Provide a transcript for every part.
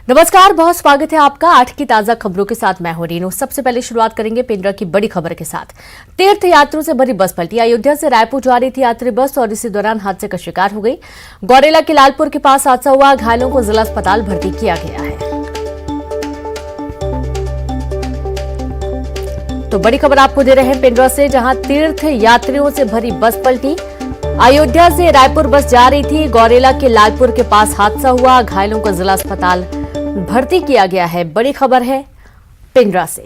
नमस्कार, बहुत स्वागत है आपका 8 की ताजा खबरों के साथ। मैं हूं रीनू। सबसे पहले शुरुआत करेंगे पेंड्रा की बड़ी खबर के साथ। तीर्थ यात्रियों से भरी बस पलटी। अयोध्या से रायपुर जा रही थी यात्री बस और इसी दौरान हादसे का शिकार हो गई। गौरेला के लालपुर के पास हादसा हुआ। घायलों को जिला अस्पताल भर्ती किया गया है। तो बड़ी खबर आपको दे रहे हैं पेंड्रा से, जहां तीर्थ यात्रियों से भरी बस पलटी। अयोध्या से रायपुर बस जा रही थी। गौरेला के लालपुर के पास हादसा हुआ। घायलों को जिला अस्पताल भर्ती किया गया है। बड़ी खबर है पेंड्रा से।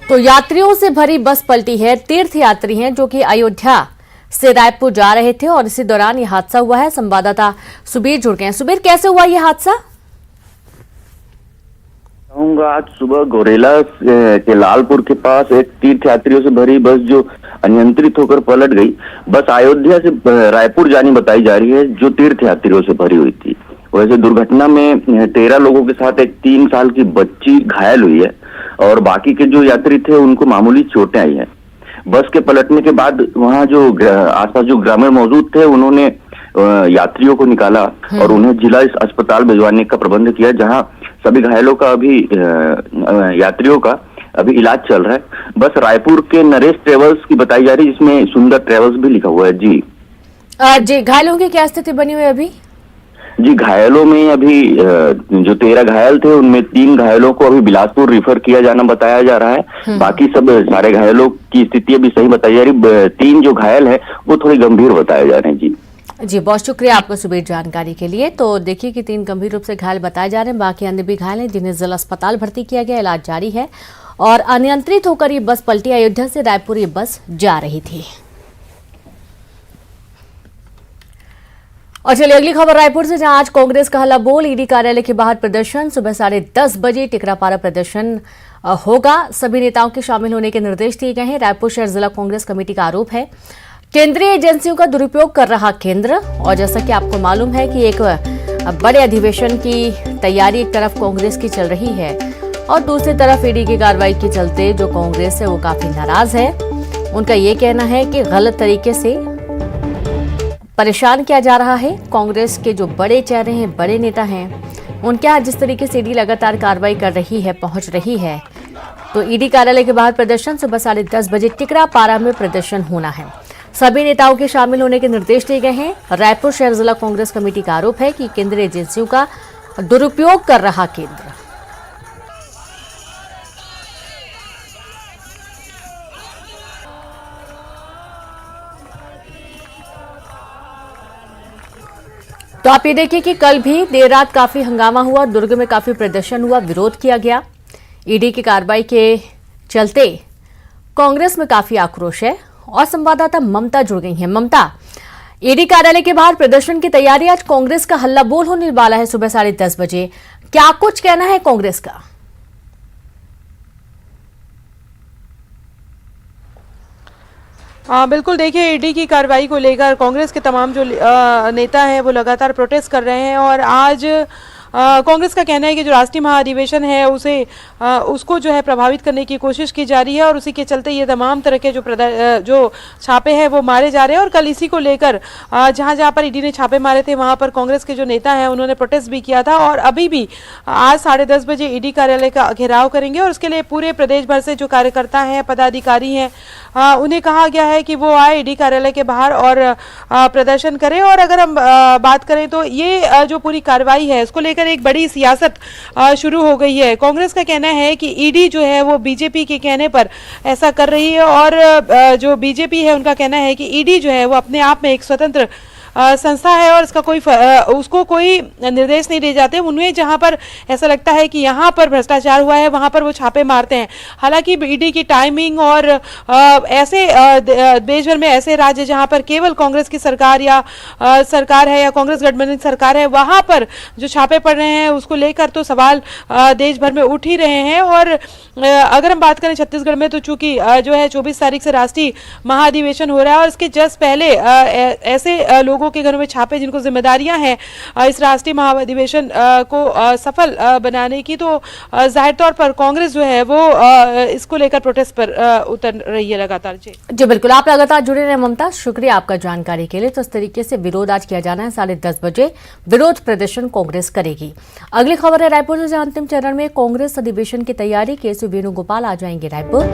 तो यात्रियों से भरी बस पलटी है। तीर्थ यात्री हैं जो कि अयोध्या से रायपुर जा रहे थे और इसी दौरान यह हादसा हुआ है। संवाददाता सुबीर जुड़ गए हैं। सुबीर, कैसे हुआ यह हादसा? आज सुबह गौरेला के लालपुर के पास एक तीर्थ यात्रियों से भरी बस जो अनियंत्रित होकर पलट गई। बस अयोध्या से रायपुर जानी बताई जा रही है, जो तीर्थ यात्रियों से भरी हुई थी। वैसे दुर्घटना में 13 लोगों के साथ एक 3 साल की बच्ची घायल हुई है और बाकी के जो यात्री थे उनको मामूली चोटें आई हैं। बस के पलटने के बाद वहां जो आसपास जो ग्रामीण मौजूद थे उन्होंने यात्रियों को निकाला और उन्हें जिला अस्पताल भिजवाने का प्रबंध किया, जहां सभी घायलों का यात्रियों का अभी इलाज चल रहा है। बस रायपुर के नरेश ट्रेवल्स की बताई जा रही है, जिसमें सुंदर ट्रेवल्स भी लिखा हुआ है। जी घायलों की क्या स्थिति बनी हुई है अभी? जी, घायलों में अभी जो 13 घायल थे उनमें 3 घायलों को अभी बिलासपुर रिफर किया जाना बताया जा रहा है। बाकी सब सारे घायलों की स्थिति अभी सही बताई जा रही। 3 जो घायल है वो थोड़ी गंभीर बताए जा रहे हैं। जी, बहुत शुक्रिया आपका सुबीर जानकारी के लिए। तो देखिए कि 3 गंभीर रूप से घायल बताए जा रहे हैं, बाकी अन्य भी घायल हैं जिन्हें जिला अस्पताल भर्ती किया गया। इलाज जारी है और अनियंत्रित होकर ये बस पलटी। अयोध्या से रायपुर ये बस जा रही थी। और चलिए अगली खबर रायपुर से, जहां आज कांग्रेस का हल्ला बोल। ईडी कार्यालय के बाहर प्रदर्शन। सुबह 10:30 बजे टिकरापारा प्रदर्शन होगा। सभी नेताओं के शामिल होने के निर्देश दिए गए हैं। रायपुर शहर जिला कांग्रेस कमेटी का आरोप है केंद्रीय एजेंसियों का दुरुपयोग कर रहा केंद्र। और जैसा कि आपको मालूम है कि एक बड़े अधिवेशन की तैयारी एक तरफ कांग्रेस की चल रही है और दूसरी तरफ ईडी की कार्रवाई के चलते जो कांग्रेस है वो काफी नाराज है। उनका ये कहना है कि गलत तरीके से परेशान किया जा रहा है। कांग्रेस के जो बड़े चेहरे हैं, बड़े नेता हैं, उनके यहाँ जिस तरीके से ईडी लगातार कार्रवाई कर रही है, पहुंच रही है, तो ईडी कार्यालय के बाहर प्रदर्शन सुबह 10:30 बजे टिकरापारा में प्रदर्शन होना है। सभी नेताओं के शामिल होने के निर्देश दिए गए हैं। रायपुर शहर जिला कांग्रेस कमेटी का आरोप है कि केंद्रीय एजेंसियों का दुरुपयोग कर रहा केंद्र। तो आप ये देखिए कि कल भी देर रात काफी हंगामा हुआ। दुर्ग में काफी प्रदर्शन हुआ, विरोध किया गया। ईडी की कार्रवाई के चलते कांग्रेस में काफी आक्रोश है और संवाददाता ममता जुड़ गई हैं। ममता, ईडी कार्यालय के बाहर प्रदर्शन की तैयारी। आज कांग्रेस का हल्ला बोल होने वाला है सुबह 10:30 बजे। क्या कुछ कहना है कांग्रेस का? बिल्कुल, देखिए ईडी की कार्रवाई को लेकर कांग्रेस के तमाम जो नेता हैं वो लगातार प्रोटेस्ट कर रहे हैं और आज कांग्रेस का कहना है कि जो राष्ट्रीय महाधिवेशन है उसको जो है प्रभावित करने की कोशिश की जा रही है और उसी के चलते ये तमाम तरह के जो छापे हैं वो मारे जा रहे हैं। और कल इसी को लेकर जहां जहां पर ईडी ने छापे मारे थे वहां पर कांग्रेस के जो नेता हैं उन्होंने प्रोटेस्ट भी किया था और अभी भी आज 10:30 बजे ईडी कार्यालय का घेराव करेंगे और उसके लिए पूरे प्रदेश भर से जो कार्यकर्ता हैं, पदाधिकारी हैं, उन्हें कहा गया है कि वो आए ईडी कार्यालय के बाहर और प्रदर्शन करें। और अगर हम बात करें तो ये जो पूरी कार्रवाई है उसको लेकर एक बड़ी सियासत शुरू हो गई है। कांग्रेस का कहना है कि ईडी जो है वो बीजेपी के कहने पर ऐसा कर रही है और जो बीजेपी है उनका कहना है कि ईडी जो है वो अपने आप में एक स्वतंत्र संस्था है और इसका उसको कोई निर्देश नहीं दिए जाते। उन्हें जहां पर ऐसा लगता है कि यहां पर भ्रष्टाचार हुआ है वहां पर वो छापे मारते हैं। हालांकि ईडी की टाइमिंग और ऐसे देश भर में ऐसे राज्य जहां पर केवल कांग्रेस की सरकार या सरकार है या कांग्रेस गठबंधन सरकार है, वहां पर जो छापे पड़ रहे हैं उसको लेकर तो सवाल देश भर में उठ ही रहे हैं। और अगर हम बात करें छत्तीसगढ़ में तो चूंकि जो है 24 तारीख से राष्ट्रीय महाधिवेशन हो रहा है और इसके जस्ट पहले ऐसे लोग लोगों के घरों में छापे, जिनको जिम्मेदारियां हैं इस राष्ट्रीय महाधिवेशन को सफल बनाने की, तो जाहिर तौर पर कांग्रेस जो है वो इसको लेकर प्रोटेस्ट पर उतर रही है लगातार। जी बिल्कुल, आप लगातार जुड़े रहे ममता, शुक्रिया आपका जानकारी के लिए। तो इस तरीके से विरोध आज किया जाना है, 10:30 बजे विरोध प्रदर्शन कांग्रेस करेगी। अगली खबर है रायपुर से, जहां अंतिम चरण में कांग्रेस अधिवेशन की तैयारी, केसी वेणुगोपाल आ जाएंगे रायपुर।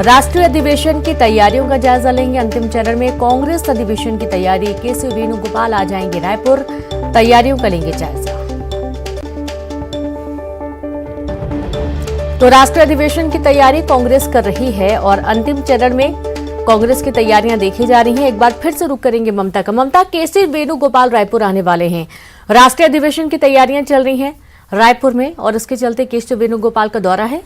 राष्ट्रीय अधिवेशन की तैयारियों का जायजा लेंगे। अंतिम चरण में कांग्रेस अधिवेशन की तैयारी, केसी वेणुगोपाल आ जाएंगे रायपुर, तैयारियों का लेंगे जायजा। तो राष्ट्रीय अधिवेशन की तैयारी कांग्रेस कर रही है और अंतिम चरण में कांग्रेस की तैयारियां देखी जा रही हैं। एक बार फिर से रुक करेंगे ममता का। ममता, केसी वेणुगोपाल रायपुर आने वाले हैं, राष्ट्रीय अधिवेशन की तैयारियां चल रही हैं रायपुर में और इसके चलते केसी वेणुगोपाल का दौरा है।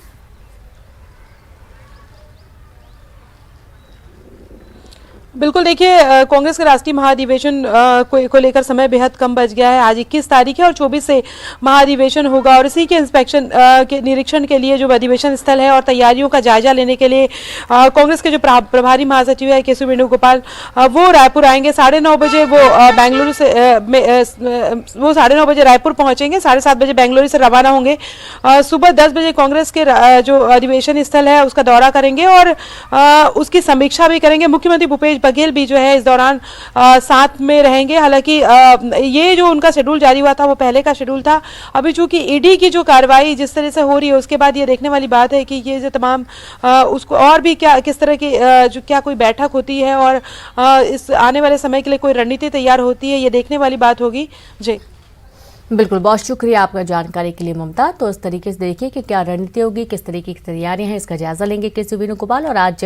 बिल्कुल, देखिए कांग्रेस के राष्ट्रीय महाधिवेशन को लेकर समय बेहद कम बच गया है। आज 21 तारीख है और 24 से महाधिवेशन होगा और इसी के इंस्पेक्शन के निरीक्षण के लिए जो अधिवेशन स्थल है और तैयारियों का जायजा लेने के लिए कांग्रेस के जो प्रभारी महासचिव है केसी वेणुगोपाल, वो रायपुर आएंगे। 9:30 बजे वो बेंगलुरु से वो 9:30 बजे रायपुर पहुंचेंगे, 7:30 बजे बेंगलुरु से रवाना होंगे। सुबह 10 बजे कांग्रेस के जो अधिवेशन स्थल है उसका दौरा करेंगे और उसकी समीक्षा भी करेंगे। मुख्यमंत्री भूपेश बघेल भी जो है इस दौरान साथ में रहेंगे। हालांकि ये जो उनका शेड्यूल जारी हुआ था वो पहले का शेड्यूल था। अभी चूंकि ईडी की जो कार्रवाई जिस तरह से हो रही है उसके बाद ये देखने वाली बात है कि ये जो तमाम उसको और भी क्या किस तरह की जो क्या कोई बैठक होती है और इस आने वाले समय के लिए कोई रणनीति तैयार होती है, ये देखने वाली बात होगी। जी बिल्कुल, बहुत शुक्रिया आपका जानकारी के लिए ममता। तो इस तरीके से देखिए कि क्या रणनीति होगी, किस तरीके की तैयारियां हैं, इसका जायजा लेंगे केसी वेणुगोपाल और आज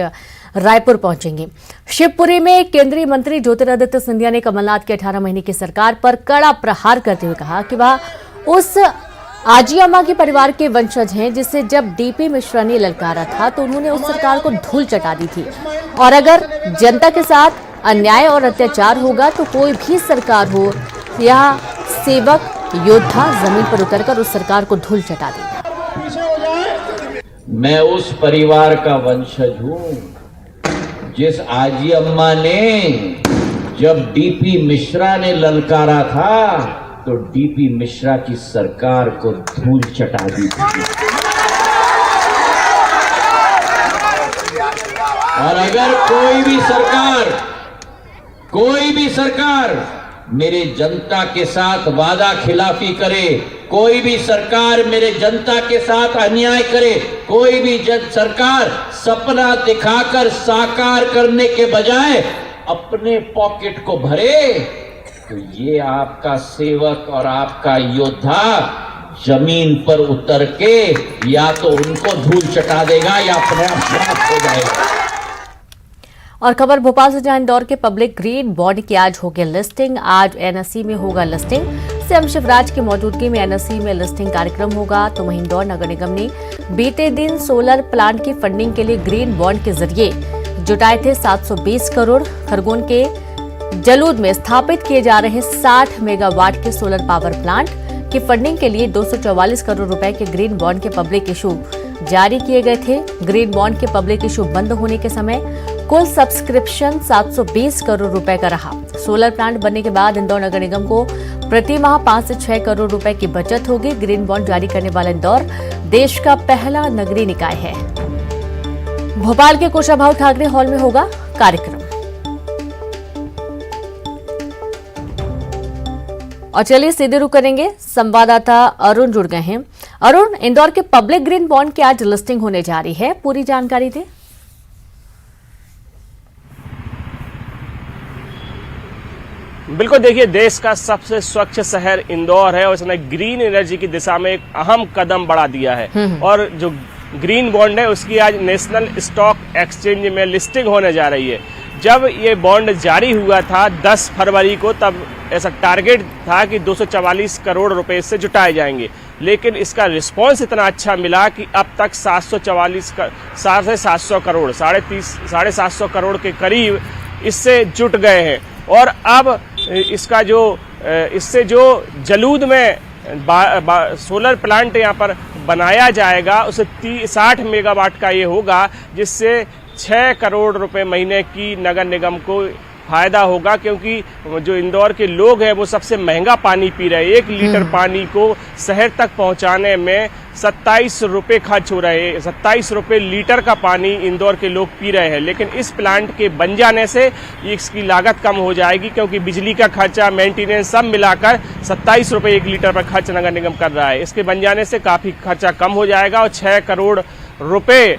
रायपुर पहुंचेंगे। शिवपुरी में केंद्रीय मंत्री ज्योतिरादित्य सिंधिया ने कमलनाथ की 18 महीने की सरकार पर कड़ा प्रहार करते हुए कहा कि वह उस आजी अम्मा के परिवार के वंशज हैं जिसे जब डीपी मिश्रा ने ललकारा था तो उन्होंने उस सरकार को धूल चटा दी थी और अगर जनता के साथ अन्याय और अत्याचार होगा तो कोई भी सरकार हो या सेवक योद्धा जमीन पर उतरकर उस सरकार को धूल चटा देगा। मैं उस परिवार का वंशज हूं जिस आजी अम्मा ने जब डीपी मिश्रा ने ललकारा था तो डीपी मिश्रा की सरकार को धूल चटा दी थी। और अगर कोई भी सरकार मेरे जनता के साथ वादा खिलाफी करे, कोई भी सरकार मेरे जनता के साथ अन्याय करे, कोई भी सरकार सपना दिखाकर साकार करने के बजाय अपने पॉकेट को भरे, तो ये आपका सेवक और आपका योद्धा जमीन पर उतर के या तो उनको धूल चटा देगा या अपने आप समाप्त हो जाएगा। और खबर भोपाल से, जहां इंदौर के पब्लिक ग्रीन बॉन्ड की आज होगी लिस्टिंग। आज एनएसई में होगा लिस्टिंग। सीएम शिवराज की मौजूदगी में एनएसई में लिस्टिंग कार्यक्रम होगा। तो वहीं इंदौर नगर निगम ने बीते दिन सोलर प्लांट की फंडिंग के लिए ग्रीन बॉन्ड के जरिए जुटाए थे 720 करोड़। खरगोन के जलूद में स्थापित किए जा रहे 60 मेगावाट के सोलर पावर प्लांट की फंडिंग के लिए 244 करोड़ रुपए के ग्रीन बॉन्ड के पब्लिक इशू जारी किए गए थे। ग्रीन बॉन्ड के पब्लिक इशू बंद होने के समय कुल सब्सक्रिप्शन 720 करोड़ रुपए का रहा। सोलर प्लांट बनने के बाद इंदौर नगर निगम को प्रति माह 5 से 6 करोड़ रुपए की बचत होगी। ग्रीन बॉन्ड जारी करने वाला इंदौर देश का पहला नगरीय निकाय है। भोपाल के कुशाभाऊ ठाकरे हॉल में होगा कार्यक्रम। और चलिए सीधे रुक करेंगे, संवाददाता अरुण जुड़ गए हैं। अरुण, इंदौर के पब्लिक ग्रीन बॉन्ड की आज लिस्टिंग होने जा रही है, पूरी जानकारी दें। बिल्कुल, देखिए देश का सबसे स्वच्छ शहर इंदौर है और इसने ग्रीन एनर्जी की दिशा में एक अहम कदम बढ़ा दिया है। और जो ग्रीन बॉन्ड है उसकी आज नेशनल स्टॉक एक्सचेंज में लिस्टिंग होने जा रही है। जब ये बॉन्ड जारी हुआ था 10 फरवरी को, तब ऐसा टारगेट था कि 244 करोड़ रुपए इससे जुटाए जाएंगे, लेकिन इसका रिस्पांस इतना अच्छा मिला कि अब तक 700 करोड़ 750 करोड़ के करीब इससे जुट गए हैं। और अब इससे जो जलूद में सोलर प्लांट यहाँ पर बनाया जाएगा उसे 60 मेगावाट का ये होगा, जिससे 6 करोड़ रुपए महीने की नगर निगम को फायदा होगा, क्योंकि जो इंदौर के लोग हैं वो सबसे महंगा पानी पी रहे हैं। 1 लीटर पानी को शहर तक पहुंचाने में 27 रुपये खर्च हो रहे हैं। 27 रुपये लीटर का पानी इंदौर के लोग पी रहे हैं। लेकिन इस प्लांट के बन जाने से इसकी लागत कम हो जाएगी, क्योंकि बिजली का खर्चा, मेंटेनेंस सब मिलाकर 27 रुपये 1 लीटर पर खर्च नगर निगम कर रहा है। इसके बन जाने से काफ़ी खर्चा कम हो जाएगा और 6 करोड़ रुपए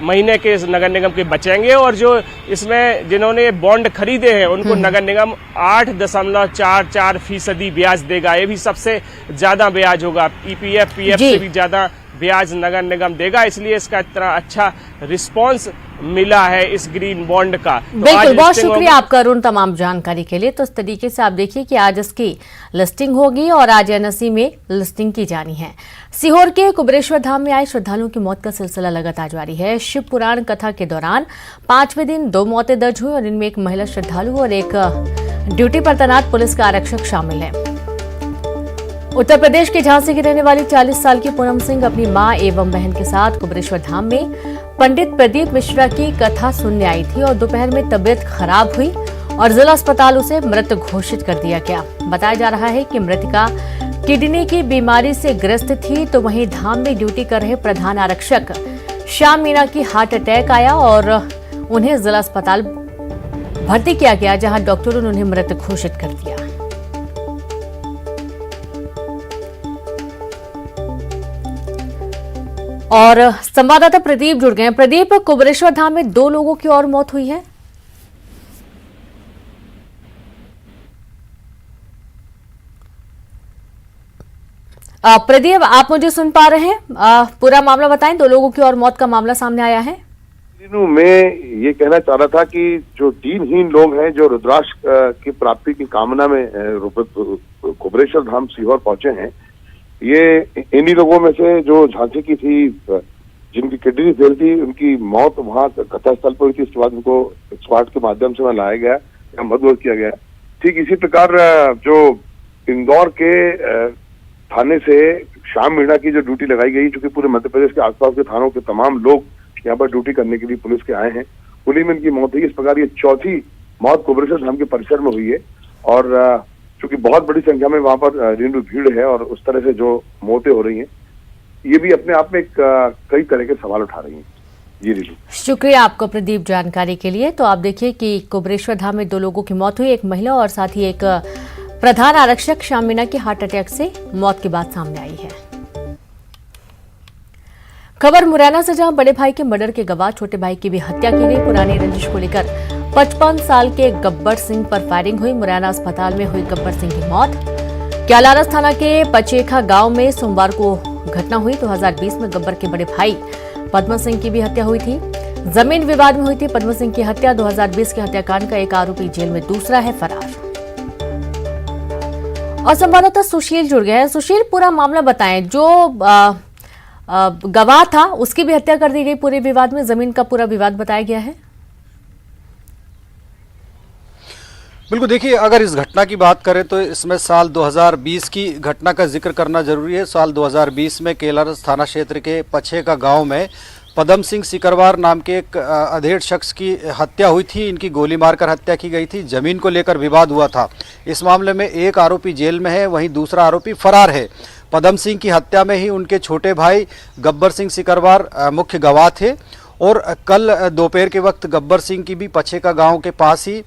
महीने के नगर निगम के बचेंगे। और जो इसमें जिन्होंने बॉन्ड खरीदे हैं उनको नगर निगम 8.44% ब्याज देगा। ये भी सबसे ज्यादा ब्याज होगा। ईपीएफ पीएफ से भी ज्यादा ब्याज नगर निगम देगा, इसलिए इसका इतना अच्छा रिस्पांस मिला है इस ग्रीन बॉन्ड का। बिल्कुल, बहुत शुक्रिया आपका अरुण तमाम जानकारी के लिए। तो इस तरीके से आप देखिए कि आज इसकी लिस्टिंग होगी और आज एनएसई में लिस्टिंग की जानी है। सीहोर के कुबेरेश्वर धाम में आए श्रद्धालुओं की मौत का सिलसिला लगातार जारी है। शिव पुराण कथा के दौरान 5वें दिन 2 मौतें दर्ज हुई और इनमें एक महिला श्रद्धालु और एक ड्यूटी पर तैनात पुलिस का आरक्षक शामिल है। उत्तर प्रदेश के झांसी की रहने वाली 40 साल की पूनम सिंह अपनी मां एवं बहन के साथ कुबेरेश्वर धाम में पंडित प्रदीप मिश्रा की कथा सुनने आई थी और दोपहर में तबीयत खराब हुई और जिला अस्पताल उसे मृत घोषित कर दिया गया। बताया जा रहा है कि मृतका किडनी की बीमारी से ग्रस्त थी, तो वहीं धाम में ड्यूटी कर रहे प्रधान आरक्षक श्याम मीणा की हार्ट अटैक आया और उन्हें जिला अस्पताल भर्ती किया गया, जहां डॉक्टरों ने उन्हें मृत घोषित कर दिया। और संवाददाता प्रदीप जुड़ गए हैं। प्रदीप, कुबेरेश्वर धाम में 2 लोगों की और मौत हुई है। प्रदीप, आप मुझे सुन पा रहे हैं? पूरा मामला बताएं। 2 लोगों की और मौत का मामला सामने आया है। मैं ये कहना चाह रहा था कि जो दीनहीन लोग हैं, जो रुद्राक्ष की प्राप्ति की कामना में कुबेरेश्वर धाम सीहोर पहुंचे हैं, ये इन्हीं लोगों में से जो झांसी की थी, जिनकी किडनी फेल थी, उनकी मौत वहां कथा स्थल पर हुई थी। इसके बाद उनको स्क्वाड के माध्यम से वहां लाया गया या मदद किया गया। ठीक इसी प्रकार जो इंदौर के थाने से श्याम मीणा की जो ड्यूटी लगाई गई, चूंकि पूरे मध्य प्रदेश के आसपास के थानों के तमाम लोग यहाँ पर ड्यूटी करने के लिए पुलिस के आए हैं, उन्हीं में इनकी मौत हुई। इस प्रकार ये 4थी मौत कुबेरेश्वर धाम के परिसर में हुई है और चूंकि बहुत बड़ी संख्या में वहां पर भीड़ है और उस तरह से जो मौतें हो रही हैं, ये भी अपने आप में कई तरह के सवाल उठा रही हैं। जी जी, शुक्रिया आपको प्रदीप जानकारी के लिए। तो आप देखिए कि कुबेरेश्वर धाम में 2 लोगों की मौत हुई, एक महिला और साथ ही एक प्रधान आरक्षक श्याम मीणा की हार्ट अटैक से मौत की बात सामने आई है। खबर मुरैना से, जहां बड़े भाई के मर्डर के गवाह छोटे भाई की भी हत्या की गई। पुरानी रंजिश को लेकर 55 साल के गब्बर सिंह पर फायरिंग हुई। मुरैना अस्पताल में हुई गब्बर सिंह की मौत। क्यालारस थाना के पचेखा गांव में सोमवार को घटना हुई। 2020 में गब्बर के बड़े भाई पद्म सिंह की भी हत्या हुई थी। जमीन विवाद में हुई थी पद्म सिंह की हत्या। 2020 के हत्याकांड का एक आरोपी जेल में, दूसरा है फरार। और संवाददाता सुशील जुड़ गए हैं। सुशील, पूरा मामला बताएं। जो गवाह था उसकी भी हत्या कर दी गई पूरे विवाद में, जमीन का पूरा विवाद बताया गया है। बिल्कुल, देखिए, अगर इस घटना की बात करें तो इसमें साल 2020 की घटना का जिक्र करना जरूरी है। साल 2020 में केलारस थाना क्षेत्र के पछेका गांव में पदम सिंह सिकरवार नाम के एक अधेड़ शख्स की हत्या हुई थी। इनकी गोली मारकर हत्या की गई थी। जमीन को लेकर विवाद हुआ था। इस मामले में एक आरोपी जेल में है, वहीं दूसरा आरोपी फरार है। पदम सिंह की हत्या में ही उनके छोटे भाई गब्बर सिंह सिकरवार मुख्य गवाह थे और कल दोपहर के वक्त गब्बर सिंह की भी पछेका गांव के पास ही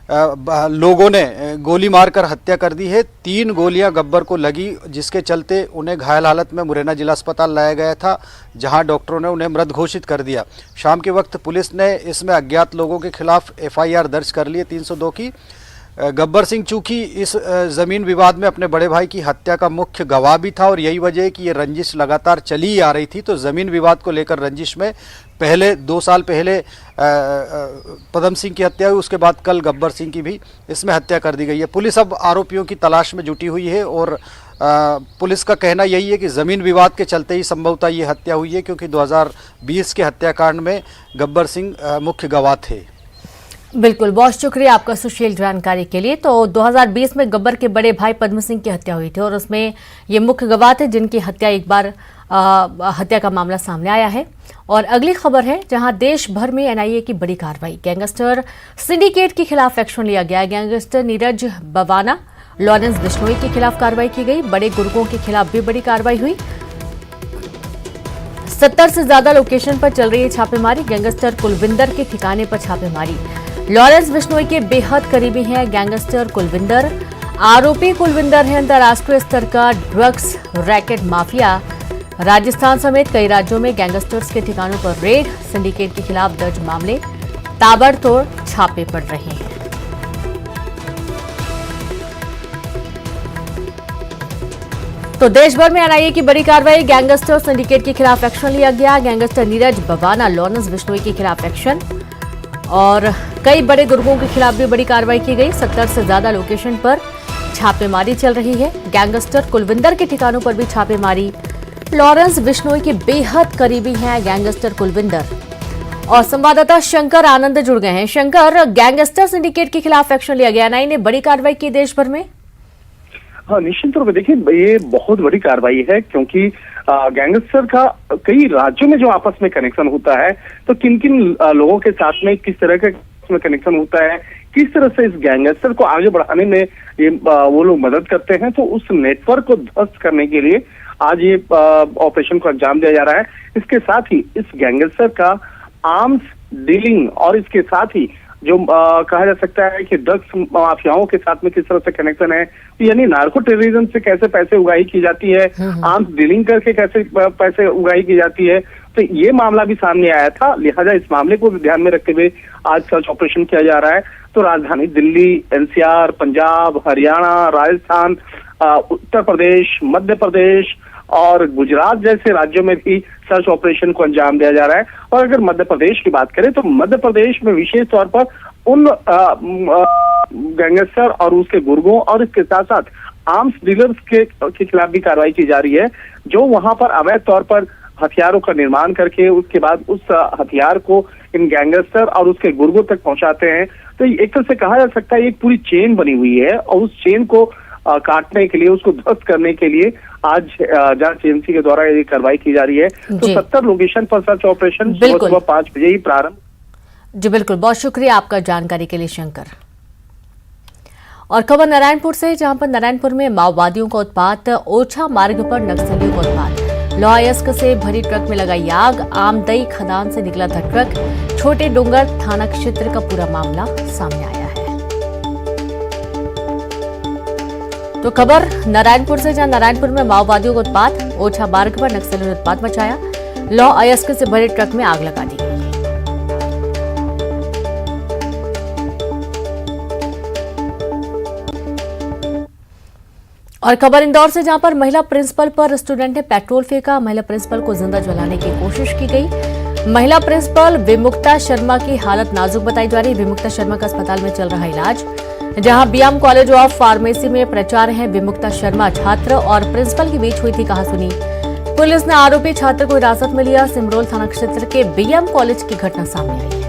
लोगों ने गोली मारकर हत्या कर दी है। 3 गोलियां गब्बर को लगी, जिसके चलते उन्हें घायल हालत में मुरैना जिला अस्पताल लाया गया था, जहां डॉक्टरों ने उन्हें मृत घोषित कर दिया। शाम के वक्त पुलिस ने इसमें अज्ञात लोगों के खिलाफ FIR दर्ज कर ली है 302 की। गब्बर सिंह चूंकि इस जमीन विवाद में अपने बड़े भाई की हत्या का मुख्य गवाह भी था और यही वजह है कि ये रंजिश लगातार चली ही आ रही थी। तो जमीन विवाद को लेकर रंजिश में पहले 2 साल पहले पदम सिंह की हत्या हुई, उसके बाद कल गब्बर सिंह की भी इसमें हत्या कर दी गई है। पुलिस अब आरोपियों की तलाश में जुटी हुई है और पुलिस का कहना यही है कि जमीन विवाद के चलते ही संभवतः ये हत्या हुई है, क्योंकि 2020 के हत्याकांड में गब्बर सिंह मुख्य गवाह थे। बिल्कुल, बहुत शुक्रिया आपका सुशील जानकारी के लिए। तो 2020 में गब्बर के बड़े भाई पद्म सिंह की हत्या हुई थी और उसमें ये मुख्य गवाह थे, जिनकी हत्या एक बार हत्या का मामला सामने आया है। और अगली खबर है जहां देश भर में एनआईए की बड़ी कार्रवाई, गैंगस्टर सिंडिकेट के खिलाफ एक्शन लिया गया। गैंगस्टर नीरज बवाना, लॉरेंस बिश्नोई के खिलाफ कार्रवाई की गई। बड़े गुर्गों के खिलाफ भी बड़ी कार्रवाई हुई। 70 से ज्यादा लोकेशन पर चल रही है छापेमारी। गैंगस्टर कुलविंदर के ठिकाने पर छापेमारी। लॉरेंस बिश्नोई के बेहद करीबी हैं गैंगस्टर कुलविंदर। आरोपी कुलविंदर है अंतर्राष्ट्रीय स्तर का ड्रग्स रैकेट माफिया। राजस्थान समेत कई राज्यों में गैंगस्टर्स के ठिकानों पर रेड, सिंडिकेट के खिलाफ दर्ज मामले, ताबड़तोड़ छापे पड़ रहे हैं। तो देश भर में एनआईए की बड़ी कार्रवाई, गैंगस्टर सिंडिकेट के खिलाफ एक्शन लिया गया। गैंगस्टर नीरज बवाना, लॉरेंस बिश्नोई के खिलाफ एक्शन और कई बड़े गुर्गों के खिलाफ भी बड़ी कार्रवाई की गई। 70 से ज्यादा लोकेशन पर छापेमारी चल रही है। गैंगस्टर कुलविंदर के ठिकानों पर भी छापेमारी। लॉरेंस बिश्नोई के बेहद करीबी हैं गैंगस्टर कुलविंदर। और संवाददाता शंकर आनंद जुड़ गए हैं। शंकर, गैंगस्टर सिंडिकेट के खिलाफ एक्शन लिया गया, एनआईए ने बड़ी कार्रवाई की देश भर में। हाँ, निश्चित रूप से देखिए ये बहुत बड़ी कार्रवाई है, क्योंकि गैंगस्टर का कई राज्यों में जो आपस में कनेक्शन होता है, तो किन किन लोगों के साथ में किस तरह का कनेक्शन होता है, किस तरह से इस गैंगस्टर को आगे बढ़ाने में ये वो लोग मदद करते हैं, तो उस नेटवर्क को ध्वस्त करने के लिए आज ये ऑपरेशन को अंजाम दिया जा रहा है। इसके साथ ही इस गैंगस्टर का आर्म्स डीलिंग और इसके साथ ही जो कहा जा सकता है कि ड्रग्स माफियाओं के साथ में किस तरह से कनेक्शन है, यानी नार्को टेररिज्म से कैसे पैसे उगाही की जाती है, आर्म्स डीलिंग करके कैसे पैसे उगाही की जाती है, तो ये मामला भी सामने आया था। लिहाजा इस मामले को भी ध्यान में रखते हुए आज सर्च ऑपरेशन किया जा रहा है। तो राजधानी दिल्ली, एनसीआर, पंजाब, हरियाणा, राजस्थान, उत्तर प्रदेश, मध्य प्रदेश और गुजरात जैसे राज्यों में भी सर्च ऑपरेशन को अंजाम दिया जा रहा है। और अगर मध्य प्रदेश की बात करें तो मध्य प्रदेश में विशेष तौर पर उन गैंगस्टर और उसके गुर्गों और इसके साथ साथ आर्म्स डीलर्स के खिलाफ भी कार्रवाई की जा रही है, जो वहां पर अवैध तौर पर हथियारों का निर्माण करके उसके बाद उस हथियार को इन गैंगस्टर और उसके गुर्गों तक पहुंचाते हैं। तो एक तरह से कहा जा सकता है एक पूरी चेन बनी हुई है, और उस चेन को काटने के लिए, उसको ध्वस्त करने के लिए आज जांच एजेंसी के द्वारा ये कार्रवाई की जा रही है। तो 70 लोकेशन पर सर्च ऑपरेशन सुबह 5 बजे ही प्रारंभ। जी बिल्कुल, बहुत शुक्रिया आपका जानकारी के लिए शंकर। और खबर नारायणपुर से, जहां पर नारायणपुर में माओवादियों का उत्पात, ओछा मार्ग पर नक्सलियों का उत्पात। लौह अयस्क से भरी ट्रक में लगाई आग, आमदई खदान से निकला था ट्रक। छोटे डूंगर थाना क्षेत्र का पूरा मामला सामने आया है। तो खबर नारायणपुर से, जहां नारायणपुर में माओवादियों का उत्पात, ओछा मार्ग पर नक्सलियों ने उत्पात मचाया। लौह अयस्क से भरे ट्रक में आग लगा दी। और खबर इंदौर से, जहां पर महिला प्रिंसिपल पर स्टूडेंट ने पेट्रोल फेंका। महिला प्रिंसिपल को जिंदा जलाने की कोशिश की गई। महिला प्रिंसिपल विमुक्ता शर्मा की हालत नाजुक बताई जा रही है। विमुक्ता शर्मा का अस्पताल में चल रहा इलाज, जहां बीएम कॉलेज ऑफ फार्मेसी में प्राचार्य हैं विमुक्ता शर्मा। छात्र और प्रिंसिपल के बीच हुई थी कहासुनी। पुलिस ने आरोपी छात्र को हिरासत में लिया। सिमरोल थाना क्षेत्र के बीएम कॉलेज की घटना सामने आई है।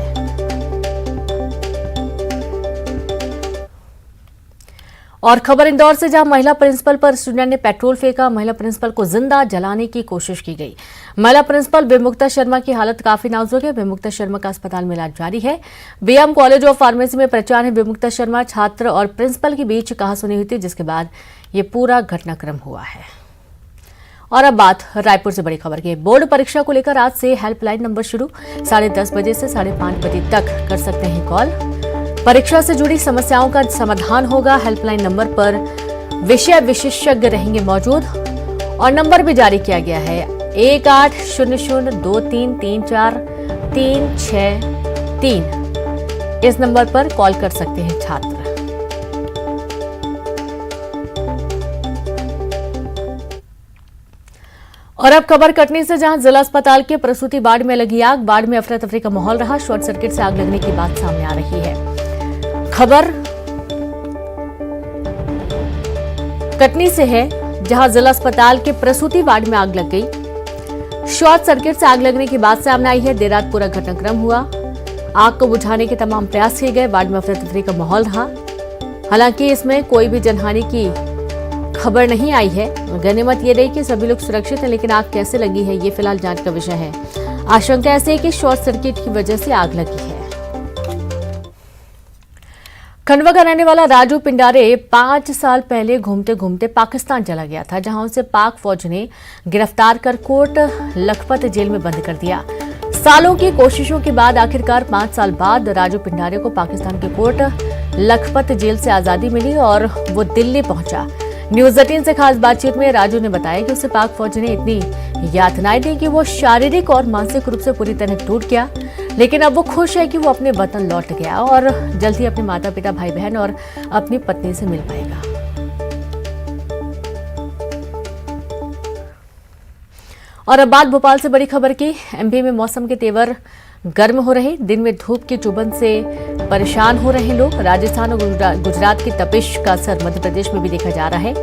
और खबर इंदौर से, जहां महिला प्रिंसिपल पर स्टूडेंट ने पेट्रोल फेंका। महिला प्रिंसिपल को जिंदा जलाने की कोशिश की गई। महिला प्रिंसिपल विमुक्ता शर्मा की हालत काफी नाजुक है। विमुक्ता शर्मा का अस्पताल में इलाज जारी है। बीएम कॉलेज ऑफ फार्मेसी में प्राचार्य विमुक्ता शर्मा। छात्र और प्रिंसिपल के बीच कहासुनी हुई थी, जिसके बाद ये पूरा घटनाक्रम हुआ है। और अब बात रायपुर से बड़ी खबर की। बोर्ड परीक्षा को लेकर आज से हेल्पलाइन नंबर शुरू। 10:30 बजे से 5:30 बजे तक कर सकते हैं कॉल। परीक्षा से जुड़ी समस्याओं का समाधान होगा। हेल्पलाइन नंबर पर विषय विशेषज्ञ रहेंगे मौजूद। और नंबर भी जारी किया गया है 1800233436 इस नंबर पर कॉल कर सकते हैं छात्र। और अब खबर कटनी से, जहां जिला अस्पताल के प्रसूति वार्ड में लगी आग। वार्ड में अफरा तफरी का माहौल रहा। शॉर्ट सर्किट से आग लगने की बात सामने आ रही है। खबर कटनी से है, जहां जिला अस्पताल के प्रसूति वार्ड में आग लग गई। शॉर्ट सर्किट से आग लगने की बात सामने आई है। देर रात पूरा घटनाक्रम हुआ। आग को बुझाने के तमाम प्रयास किए गए। वार्ड में अफरा तफरी का माहौल रहा। हालांकि इसमें कोई भी जनहानि की खबर नहीं आई है। गनीमत ये रही कि सभी लोग सुरक्षित हैं, लेकिन आग कैसे लगी है ये फिलहाल जांच का विषय है। आशंका ऐसी है कि शॉर्ट सर्किट की वजह से आग लगी है। खंडवा का रहने वाला राजू पिंडारे 5 साल पहले घूमते घूमते पाकिस्तान चला गया था, जहां उसे पाक फौज ने गिरफ्तार कर कोट लखपत जेल में बंद कर दिया। सालों की कोशिशों के बाद आखिरकार 5 साल बाद राजू पिंडारे को पाकिस्तान के कोट लखपत जेल से आजादी मिली और वो दिल्ली पहुंचा। न्यूज 18 से खास बातचीत में राजू ने बताया कि उसे पाक फौज ने इतनी यातनाएं दी कि वो शारीरिक और मानसिक रूप से पूरी तरह टूट गया, लेकिन अब वो खुश है कि वो अपने वतन लौट गया और जल्द ही अपने माता पिता, भाई बहन और अपनी पत्नी से मिल पाएगा। और अब बात भोपाल से बड़ी खबर की। एमपी में मौसम के तेवर गर्म हो रहे, दिन में धूप की चुभन से परेशान हो रहे लोग। राजस्थान और गुजरात की तपिश का असर मध्य प्रदेश में भी देखा जा रहा है।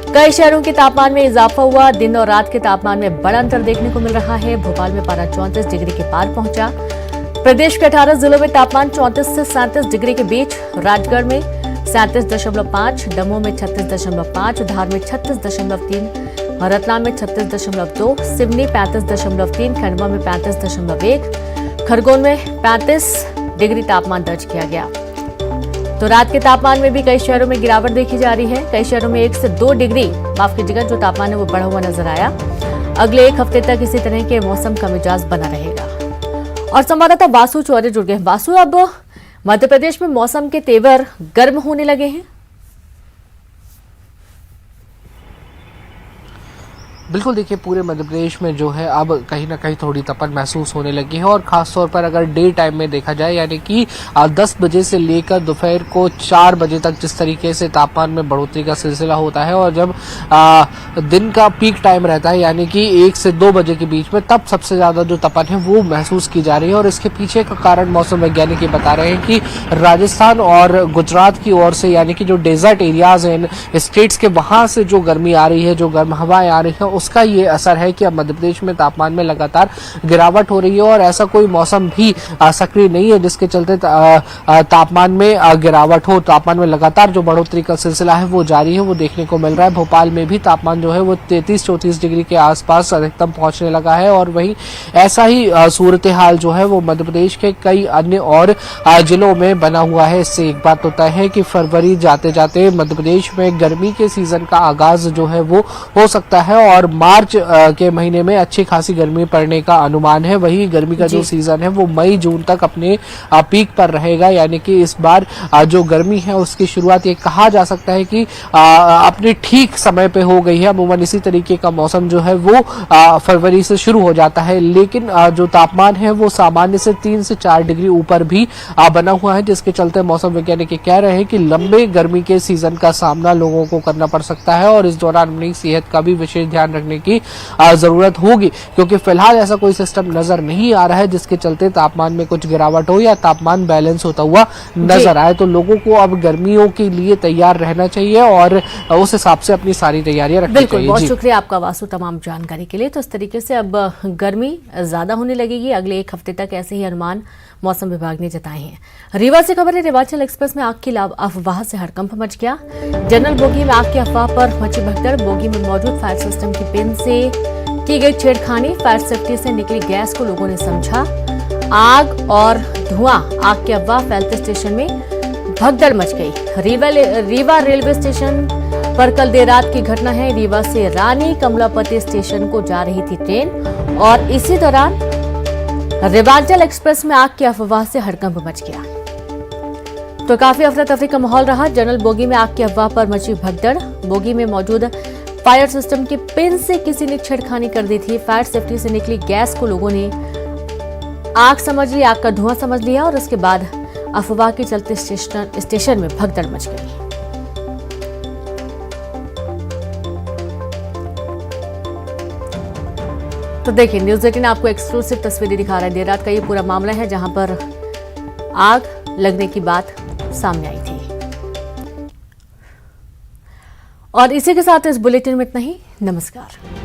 कई शहरों के तापमान में इजाफा हुआ। दिन और रात के तापमान में बड़ा अंतर देखने को मिल रहा है। भोपाल में पारा 34 डिग्री के पार पहुंचा। प्रदेश के 18 जिलों में तापमान 34 से 37 डिग्री के बीच। राजगढ़ में 37.5, दमोह में 36.5, धार में 36.3, रतलाम में 36.2, सिवनी 35.3, खंडवा में 35.1, खरगोन में 35 डिग्री तापमान दर्ज किया गया। तो रात के तापमान में भी कई शहरों में गिरावट देखी जा रही है। कई शहरों में 1 से 2 डिग्री माफ कीजिएगा जो तापमान है वो बढ़ा हुआ नजर आया। अगले 1 हफ्ते तक इसी तरह के मौसम का मिजाज बना रहेगा। और संवाददाता वासु चौरे जुड़ गए। वासु, अब मध्य प्रदेश में मौसम के तेवर गर्म होने लगे हैं। बिल्कुल, देखिए पूरे मध्य प्रदेश में जो है अब कहीं ना कहीं थोड़ी तपन महसूस होने लगी है और खास तौर पर अगर डे टाइम में देखा जाए यानी कि 10 बजे से लेकर दोपहर को 4 बजे तक जिस तरीके से तापमान में बढ़ोतरी का सिलसिला होता है और जब दिन का पीक टाइम रहता है यानी कि 1 से 2 बजे के बीच में, तब सबसे ज्यादा जो तपन है वो महसूस की जा रही है। और इसके पीछे का कारण मौसम वैज्ञानिक ये बता रहे हैं कि राजस्थान और गुजरात की ओर से यानी कि जो डेजर्ट एरियाज हैं इन स्टेट्स के, वहां से जो गर्मी आ रही है, जो गर्म हवाएं आ रही है, उसका ये असर है कि अब मध्य प्रदेश में तापमान में लगातार गिरावट हो रही है। और ऐसा कोई मौसम भी सक्रिय नहीं है जिसके चलते तापमान में गिरावट हो। तापमान में लगातार जो बढ़ोतरी का सिलसिला है वो जारी है, वो देखने को मिल रहा है। भोपाल में भी तापमान जो है वो 33-34 डिग्री के आसपास अधिकतम पहुंचने लगा है। और वहीं ऐसा ही सूरत हाल जो है वो मध्य प्रदेश के कई अन्य और जिलों में बना हुआ है। इससे एक बात तो तय है कि फरवरी जाते जाते मध्य प्रदेश में गर्मी के सीजन का आगाज जो है वो हो सकता है और मार्च के महीने में अच्छी खासी गर्मी पड़ने का अनुमान है। वही गर्मी का जो सीजन है वो मई जून तक अपने पीक पर रहेगा, यानी कि इस बार जो गर्मी है उसकी शुरुआत ये कहा जा सकता है कि अपने ठीक समय पे हो गई है। अमूमन इसी तरीके का मौसम जो है वो फरवरी से शुरू हो जाता है, लेकिन जो तापमान है वो सामान्य से 3 से 4 डिग्री ऊपर भी बना हुआ है, जिसके चलते मौसम वैज्ञानिक कह रहे हैं कि लंबे गर्मी के सीजन का सामना लोगों को करना पड़ सकता है और इस दौरान अपनी सेहत का भी विशेष ध्यान रखने की जरूरत होगी, क्योंकि फिलहाल ऐसा कोई सिस्टम नजर नहीं आ रहा है जिसके चलते तापमान में कुछ गिरावट हो या तापमान बैलेंस होता हुआ नजर आए। तो लोगों को अब गर्मियों के लिए तैयार रहना चाहिए और उस हिसाब से अपनी सारी तैयारियां रखनी चाहिए। बहुत शुक्रिया आपका वासु तमाम जानकारी के लिए। तो इस तरीके से अब गर्मी ज्यादा होने लगेगी। अगले 1 हफ्ते तक ऐसे ही अनुमान मौसम विभाग ने जताए हैं। रीवा से खबर है, रेवांचल एक्सप्रेस में आग की अफवाह से हड़कंप मच गया। जनरल बोगी में आग की अफवाह पर मची भगदड़। बोगी में मौजूद फायर सिस्टम की पिन से की गई छेड़खानी। फायर सेफ्टी से निकली गैस को लोगों ने समझा आग और धुआं। आग की अफवाह फैलते स्टेशन में भगदड़ मच गई। रीवा रेलवे स्टेशन पर कल देर रात की घटना है। रीवा से रानी कमलापति स्टेशन को जा रही थी ट्रेन और इसी दौरान रेवांचल एक्सप्रेस में आग की अफवाह से हड़कंप मच गया। तो काफी अफरा तफरी का माहौल रहा। जनरल बोगी में आग की अफवाह पर मची भगदड़। बोगी में मौजूद फायर सिस्टम की पिन से किसी ने छेड़खानी कर दी थी। फायर सेफ्टी से निकली गैस को लोगों ने आग समझ ली, आग का धुआं समझ लिया और उसके बाद अफवाह के चलते स्टेशन में भगदड़ मच गई। तो देखिए, न्यूज 18 आपको एक्सक्लूसिव तस्वीरें दिखा रहा है। देर रात का ये पूरा मामला है जहां पर आग लगने की बात सामने आई थी। और इसी के साथ इस बुलेटिन में इतना ही। नमस्कार।